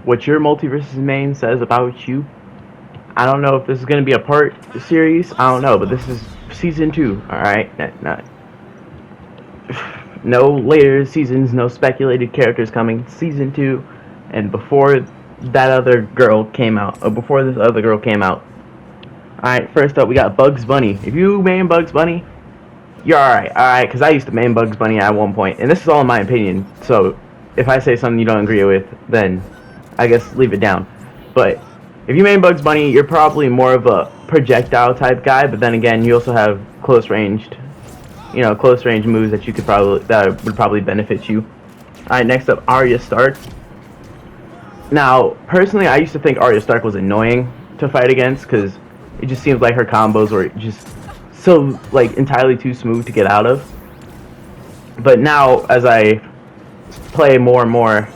what your MultiVersus main says about you. I don't know if this is going to be a part series. I don't know, but this is season 2. All right, no later seasons, no speculated characters coming. Season 2, and before that other girl came out, or before this other girl came out. All right, first up we got Bugs Bunny. If you main Bugs Bunny, you're all right, because I used to main Bugs Bunny at one point, and this is all in my opinion. So if I say something you don't agree with, then I guess leave it down. But if you main Bugs Bunny, you're probably more of a projectile type guy. But then again, you also have close range moves that would probably benefit you. All right, next up, Arya Stark. Now, personally, I used to think Arya Stark was annoying to fight against because it just seems like her combos were just so entirely too smooth to get out of. But now, as I play more and more,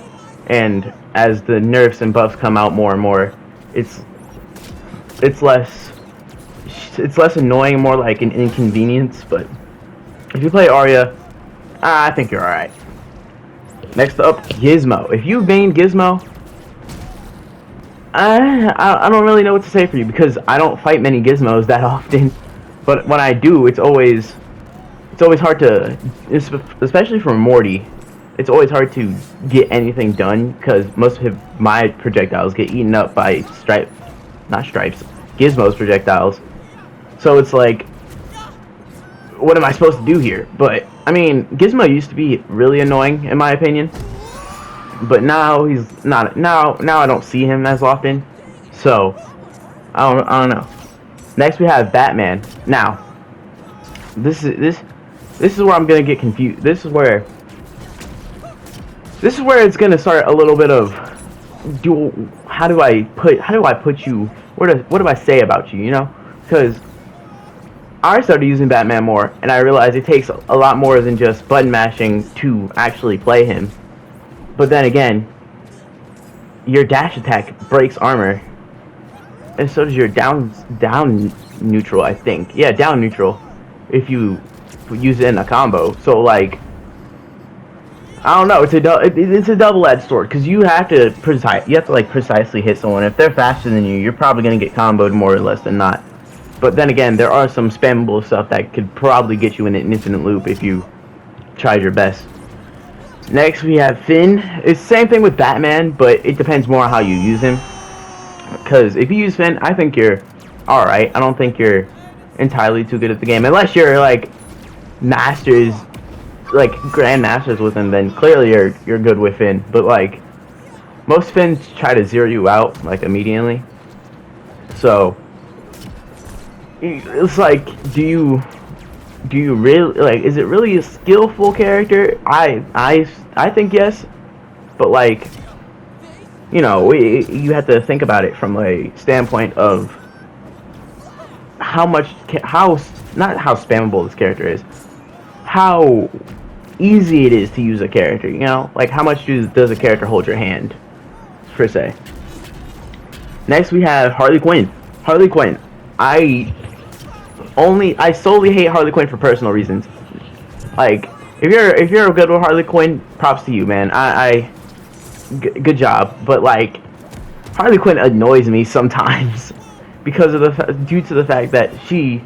and as the nerfs and buffs come out more and more, it's less annoying, more like an inconvenience. But if you play Arya, I think you're alright. Next up, Gizmo. If you main Gizmo, I don't really know what to say for you because I don't fight many Gizmos that often. But when I do, it's always hard to, especially for Morty. It's always hard to get anything done because most of my projectiles get eaten up by Gizmo's projectiles. So it's like, what am I supposed to do here? But I mean, Gizmo used to be really annoying in my opinion, but now he's not. Now I don't see him as often, so I don't know. Next we have Batman. Now, this is where I'm gonna get confused. This is where it's gonna start a little bit of how do I put you? What do I say about you? You know, because I started using Batman more, and I realized it takes a lot more than just button mashing to actually play him. But then again, your dash attack breaks armor, and so does your down neutral. I think, yeah, down neutral, if you use it in a combo. So I don't know. It's a double-edged sword because you have to precisely hit someone. If they're faster than you, you're probably gonna get comboed more or less than not. But then again, there are some spammable stuff that could probably get you in an infinite loop if you tried your best. Next, we have Finn. It's the same thing with Batman, but it depends more on how you use him. Because if you use Finn, I think you're alright. I don't think you're entirely too good at the game. Unless you're, masters, grandmasters with him, then clearly you're good with Finn. But, most Finns try to zero you out, immediately. So it's do you really is it really a skillful character? I think yes, but you have to think about it from a standpoint of not how spammable this character is, how easy it is to use a character. You know, how much does a character hold your hand, per se. Next we have Harley Quinn. Harley Quinn. I solely hate Harley Quinn for personal reasons. If you're good with Harley Quinn, props to you, man. Good job. But Harley Quinn annoys me sometimes because of due to the fact that I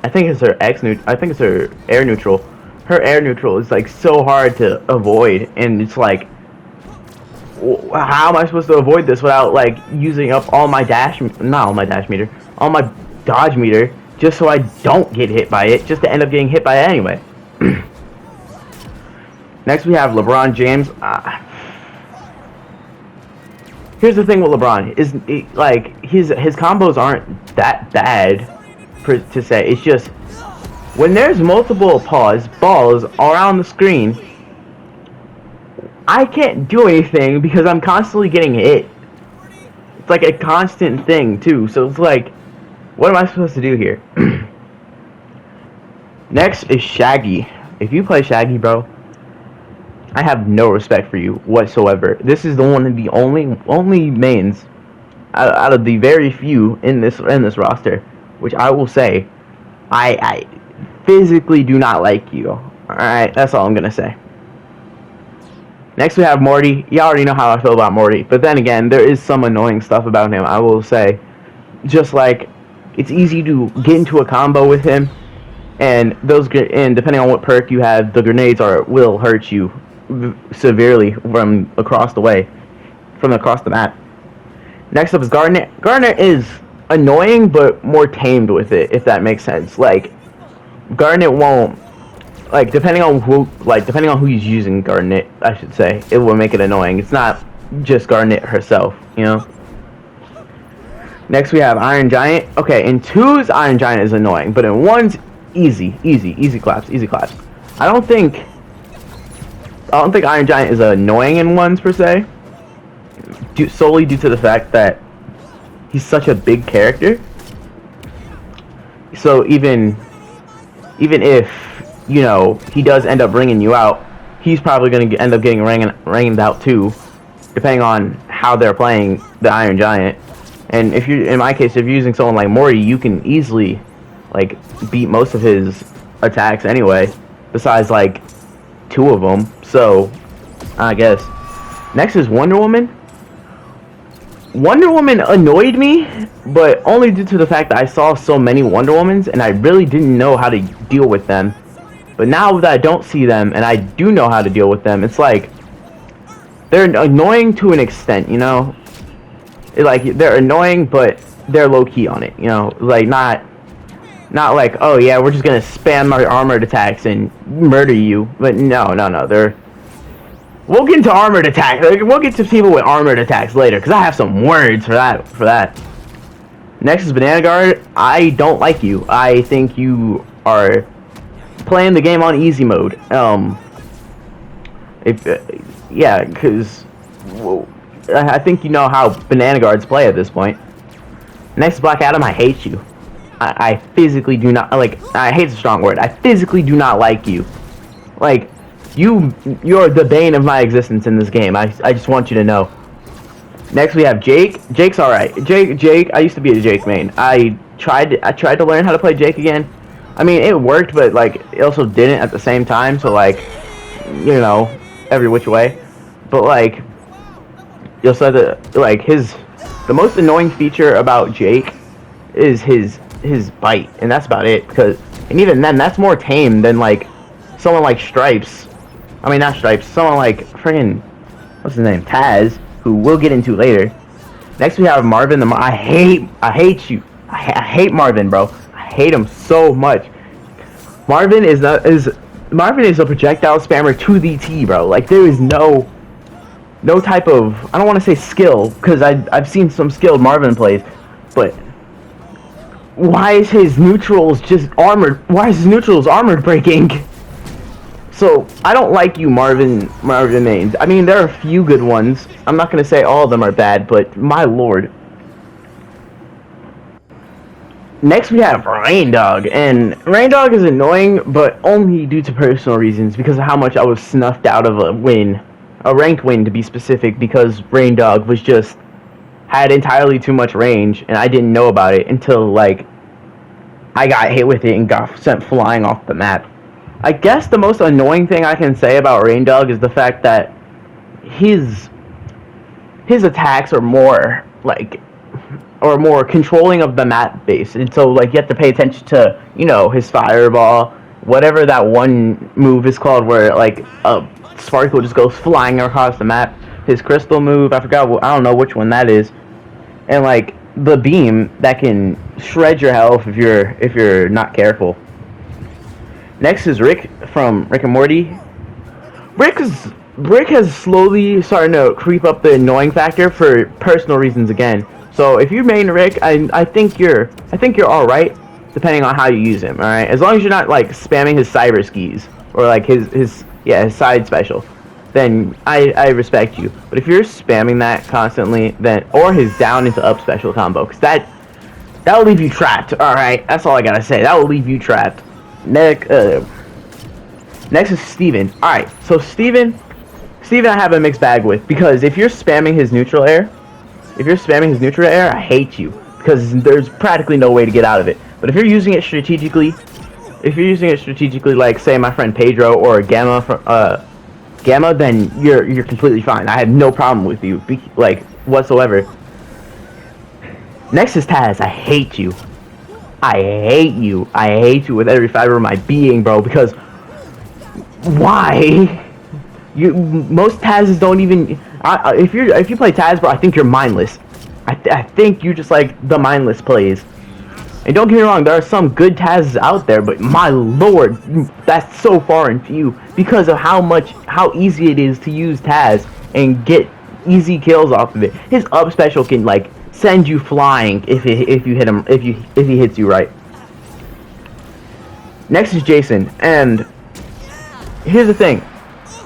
think it's her air neutral. Her air neutral is so hard to avoid, and it's how am I supposed to avoid this without using up all my dodge meter just so I don't get hit by it, just to end up getting hit by it anyway. Next we have LeBron James. Here's the thing with LeBron is his combos aren't that bad to say. It's just when there's multiple balls around the screen, I can't do anything because I'm constantly getting hit. It's a constant thing too. So it's what am I supposed to do here? Next is Shaggy. If you play Shaggy, bro, I have no respect for you whatsoever. This is the only mains out of the very few in this roster, which I will say, I physically do not like you. All right, that's all I'm gonna say. Next we have Morty. You already know how I feel about Morty, but then again, there is some annoying stuff about him, I will say. Just like, it's easy to get into a combo with him, and depending on what perk you have, the grenades will hurt you severely from across the map. Next up is Garnet. Garnet is annoying, but more tamed with it, if that makes sense. Like, Garnet won't, like, depending on who he's using Garnet, I should say, it will make it annoying. It's not just Garnet herself, you know? Next we have Iron Giant. Okay, in 2's, Iron Giant is annoying, but in 1's, easy claps. I don't think Iron Giant is annoying in 1's per se, solely due to the fact that he's such a big character. So even if, you know, he does end up ringing you out, he's probably going to end up getting ringed out too, depending on how they're playing the Iron Giant. And in my case, if you're using someone like Morty, you can easily, like, beat most of his attacks anyway, besides, like, 2 of them. So, I guess. Next is Wonder Woman. Wonder Woman annoyed me, but only due to the fact that I saw so many Wonder Womans, and I really didn't know how to deal with them. But now that I don't see them, and I do know how to deal with them, it's like, they're annoying to an extent, you know? Like, they're annoying, but they're low-key on it, you know? Like, not like, oh yeah, we're just gonna spam our armored attacks and murder you. But no, we'll get into armored attacks. We'll get to people with armored attacks later, because I have some words for that. Next is Banana Guard. I don't like you. I think you are playing the game on easy mode. Yeah, because I think you know how Banana Guards play at this point. Next is Black Adam. I hate you. I physically do not, like, I hate a strong word. I physically do not like you. Like, you're the bane of my existence in this game. I just want you to know. Next we have Jake. Jake's alright. Jake, I used to be a Jake main. I tried to learn how to play Jake again. I mean, it worked, but, like, it also didn't at the same time, so, like, you know, every which way. But, like, you'll say that, like, the most annoying feature about Jake is his bite, and that's about it, and even then, that's more tame than, like, someone like Stripes. I mean, not Stripes, someone like friggin', what's his name, Taz, who we'll get into later. Next we have Marvin. I hate you. I hate Marvin, bro. I hate him so much. Marvin is a projectile spammer to the T, bro. Like, there is no type of, I don't want to say skill, because I've seen some skilled Marvin plays, but why is his neutrals just armored? Why is his neutrals armored breaking? So, I don't like you, Marvin mains. I mean, there are a few good ones. I'm not going to say all of them are bad, but my lord. Next we have Rain Dog, and Rain Dog is annoying, but only due to personal reasons, because of how much I was snuffed out of a ranked win to be specific, because Rain Dog had entirely too much range, and I didn't know about it until, like, I got hit with it and got sent flying off the map. I guess the most annoying thing I can say about Rain Dog is the fact that his attacks are more, like, or more controlling of the map base, and so, like, you have to pay attention to, you know, his fireball, whatever that one move is called, where, like, a sparkle just goes flying across the map. His crystal move, I don't know which one that is, and, like, the beam that can shred your health if you're not careful. Next is Rick from Rick and Morty. Rick has slowly started to creep up the annoying factor for personal reasons again. So if you main Rick, I think you're all right, depending on how you use him. All right, as long as you're not, like, spamming his cyber skis or, like, his side special, then I respect you. But if you're spamming that constantly, then, or his down into up special combo, because that will leave you trapped. All right, that's all I gotta say. That will leave you trapped. Next is Steven. All right, so Steven I have a mixed bag with, because if you're spamming his neutral air, I hate you, because there's practically no way to get out of it. But if you're using it strategically, like, say, my friend Pedro or Gamma Gamma, then you're completely fine. I have no problem with you, like whatsoever. Next is Taz. I hate you. I hate you. I hate you with every fiber of my being, bro. Because why? Most Tazes don't even. If you play Taz, bro, I think you're mindless. I think you just like the mindless plays. And don't get me wrong, there are some good Tazes out there, but my lord, that's so far and few because of how easy it is to use Taz and get easy kills off of it. His up special can like send you flying if you hit him if he hits you right. Next is Jason, and here's the thing.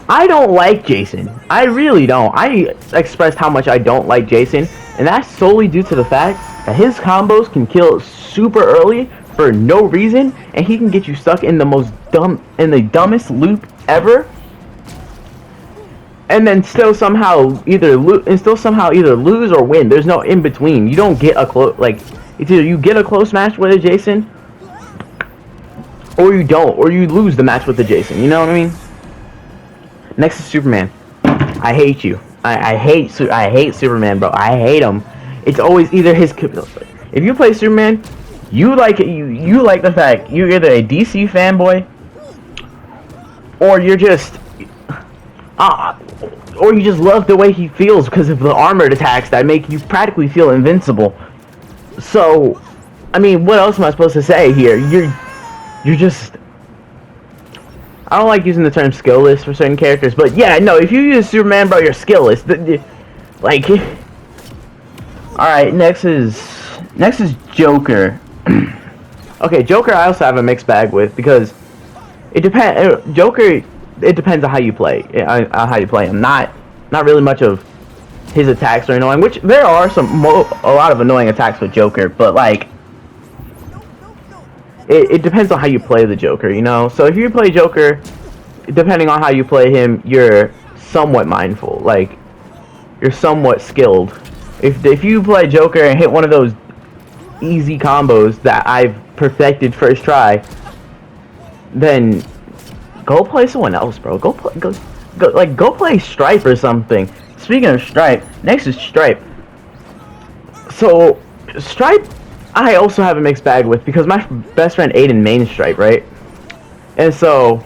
I don't like Jason. I really don't. I expressed how much I don't like Jason, and that's solely due to the fact that his combos can kill super early for no reason, and he can get you stuck in the dumbest loop ever, and then still somehow either lose or win. There's no in between. You don't get a close it's either you get a close match with a Jason, or you don't, or you lose the match with the Jason. You know what I mean? Next is Superman. I hate you. I hate Superman, bro. I hate him. It's always either his. If you play Superman, you like the fact you're either a DC fanboy, or you're just, or you just love the way he feels because of the armored attacks that make you practically feel invincible. So, I mean, what else am I supposed to say here? You're just. I don't like using the term skillless for certain characters, but yeah, no, if you use Superman, bro, you're skillless. Like, alright, next is Joker. Okay, Joker I also have a mixed bag with, because it depends. Joker, it depends on how you play. Him. Not really much of his attacks are annoying, which there are a lot of annoying attacks with Joker, but like, it depends on how you play the Joker, you know? So if you play Joker, depending on how you play him, you're somewhat mindful. Like, you're somewhat skilled. If you play Joker and hit one of those easy combos that I've perfected first try, then go play someone else, bro. Go play Stripe or something. Speaking of Stripe, next is Stripe. So, Stripe, I also have a mixed bag with, because my best friend Aiden mains Stripe, right? And so,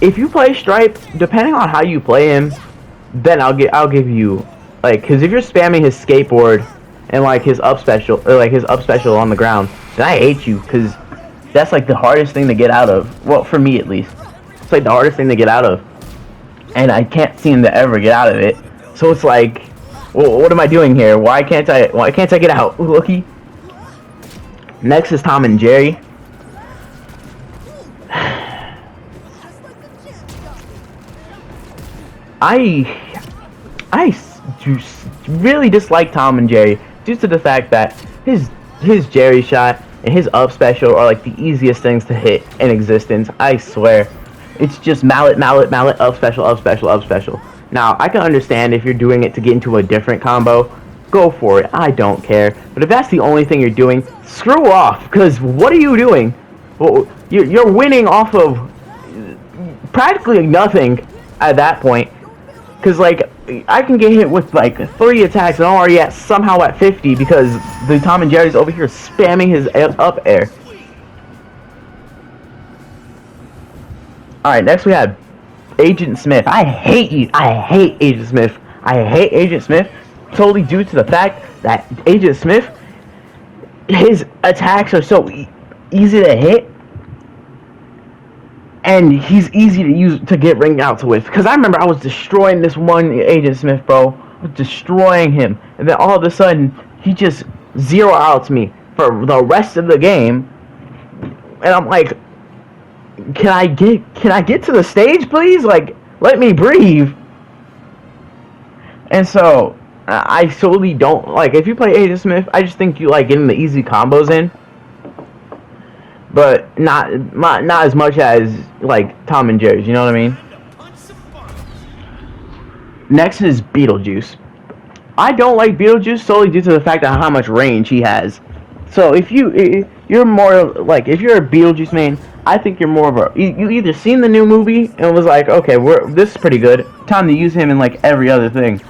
if you play Stripe, depending on how you play him, then I'll give you, like, because if you're spamming his skateboard and like his up special on the ground, then I hate you, because that's like the hardest thing to get out of. Well, for me at least, it's like the hardest thing to get out of, and I can't seem to ever get out of it. So it's like, well, what am I doing here? Why can't I get out? Looky. Next is Tom and Jerry. I really dislike Tom and Jerry due to the fact that his Jerry shot and his up special are like the easiest things to hit in existence. I swear. It's just mallet, up special, up special, up special. Now, I can understand if you're doing it to get into a different combo. Go for it. I don't care. But if that's the only thing you're doing, screw off. Because what are you doing? Well, you're winning off of practically nothing at that point. Because, like, I can get hit with, like, 3 attacks and I'm already somehow at 50 because the Tom and Jerry's over here spamming his up air. Alright, next we have Agent Smith. I hate you. I hate Agent Smith. I hate Agent Smith totally due to the fact that Agent Smith, his attacks are so easy to hit, and he's easy to get ring outs with. Because I remember I was destroying this one Agent Smith, bro. I was destroying him, and then all of a sudden he just zero outs me for the rest of the game, and I'm like, can I get to the stage, please? Like, let me breathe. And so I solely don't like, if you play Agent Smith, I just think you like getting the easy combos in, but not as much as like Tom and Jerry's. You know what I mean? Next is Beetlejuice. I don't like Beetlejuice solely due to the fact of how much range he has. So if you're more like, if you're a Beetlejuice main, I think you're more of a you either seen the new movie and was like, okay, this is pretty good. Time to use him in like every other thing,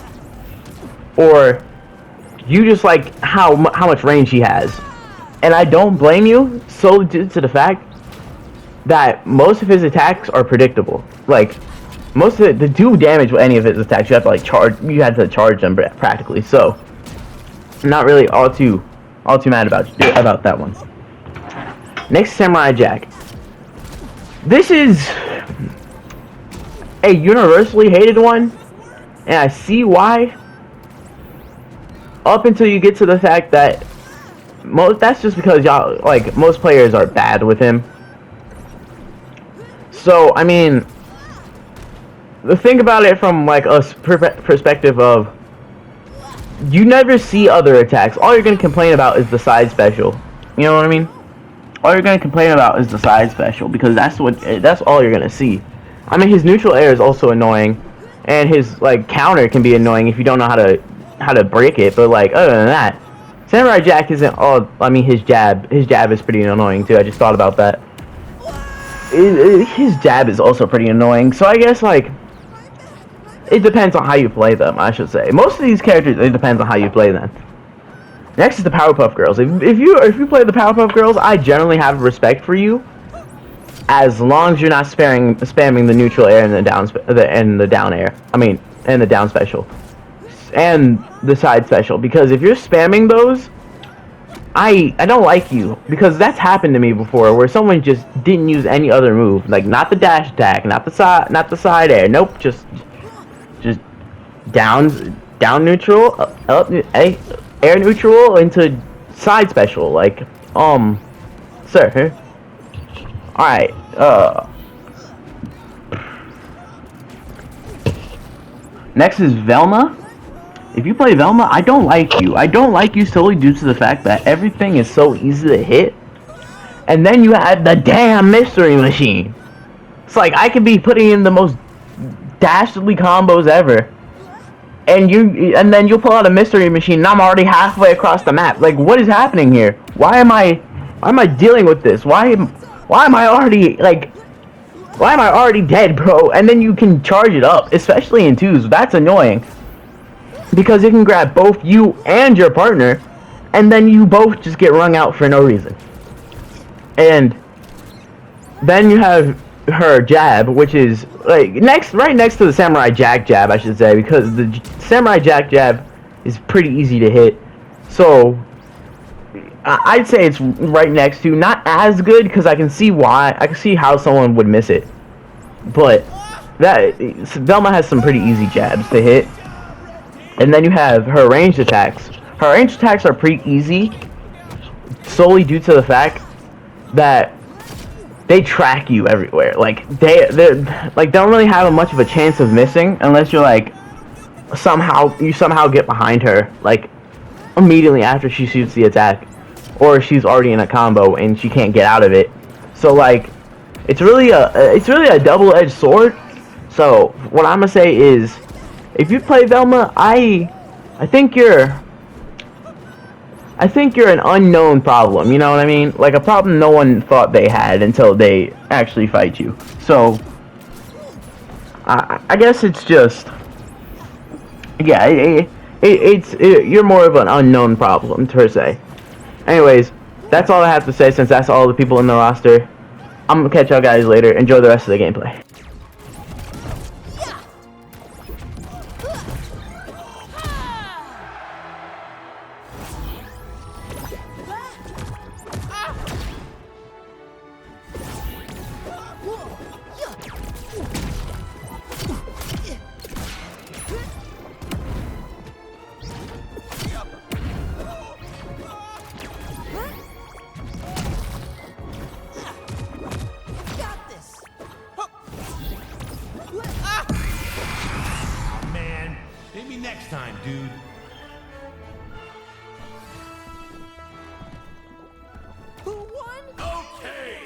or you just like how much range he has. And I don't blame you solely due to the fact that most of his attacks are predictable. Like most of it, to do damage with any of his attacks, you have to like charge. You had to charge them practically. So, I'm not really all too mad about that one. Next, Samurai Jack. This is a universally hated one, and I see why. Up until you get to the fact that that's just because y'all like most players are bad with him. So I mean, the thing about it from like a perspective of, you never see other attacks. All you're gonna complain about is the side special. You know what I mean? All you're gonna complain about is the side special because that's all you're gonna see. I mean, his neutral air is also annoying, and his like counter can be annoying if you don't know how to break it. But like other than that, Samurai Jack isn't all. I mean, his jab is pretty annoying too. I just thought about that. His jab is also pretty annoying. So I guess like it depends on how you play them. I should say most of these characters, it depends on how you play them. Next is the Powerpuff Girls. If you play the Powerpuff Girls, I generally have respect for you, as long as you're not spamming the neutral air and the down air. I mean, and the down special, and the side special. Because if you're spamming those, I don't like you, because that's happened to me before, where someone just didn't use any other move, like not the dash attack, not the side air. Nope, just down neutral, up air neutral into side special, like, sir. Alright, next is Velma. If you play Velma, I don't like you. I don't like you solely due to the fact that everything is so easy to hit. And then you have the damn mystery machine. It's like, I could be putting in the most dastardly combos ever, and then you'll pull out a mystery machine and I'm already halfway across the map. Like, what is happening here? Why am I dealing with this? Why am I already dead, bro? And then you can charge it up, especially in twos. That's annoying, because it can grab both you and your partner, and then you both just get wrung out for no reason. And then you have her jab, which is like right next to the Samurai Jack jab, I should say, because the Samurai Jack jab is pretty easy to hit. So I'd say it's right next to, not as good, because I can see how someone would miss it, but Velma has some pretty easy jabs to hit. And then you have her ranged attacks. Her ranged attacks are pretty easy, solely due to the fact that they track you everywhere. Like they don't really have much of a chance of missing unless you're like somehow get behind her like immediately after she shoots the attack, or she's already in a combo and she can't get out of it. So like it's really a double-edged sword. So what I'm gonna say is, if you play Velma, I think you're an unknown problem, you know what I mean? Like a problem no one thought they had until they actually fight you. So I guess it's just, yeah, you're more of an unknown problem per se. Anyways, that's all I have to say, since that's all the people in the roster. I'm gonna catch y'all guys later. Enjoy the rest of the gameplay. Maybe next time, dude. Who won? Okay!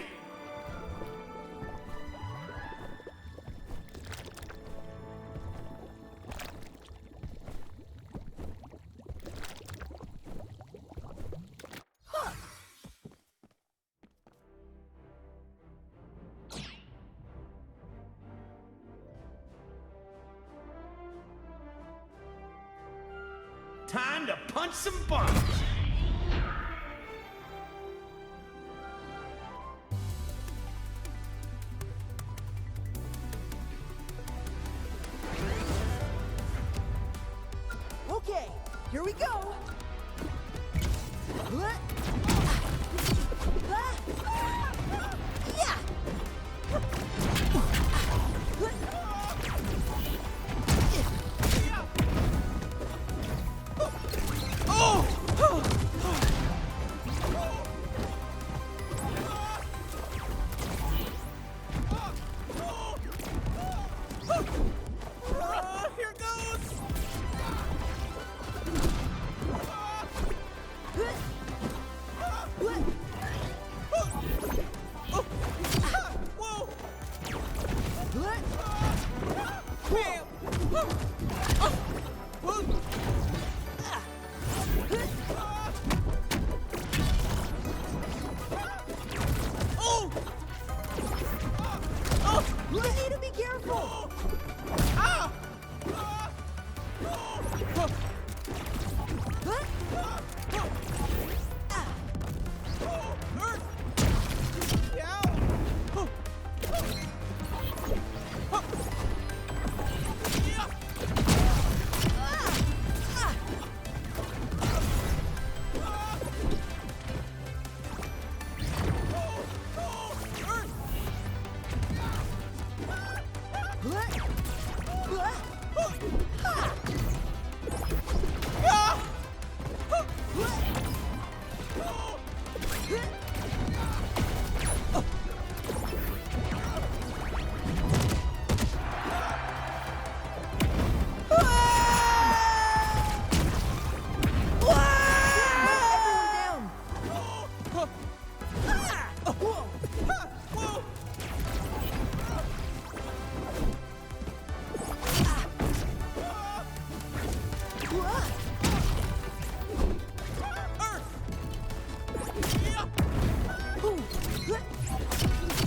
Time to punch some bumps. Okay, here we go. Yeah. Here goes. Whoa! Oh! You need to be careful. Ah!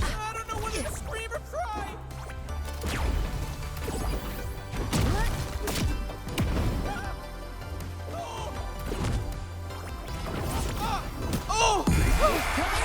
I don't know whether to scream or cry. Oh!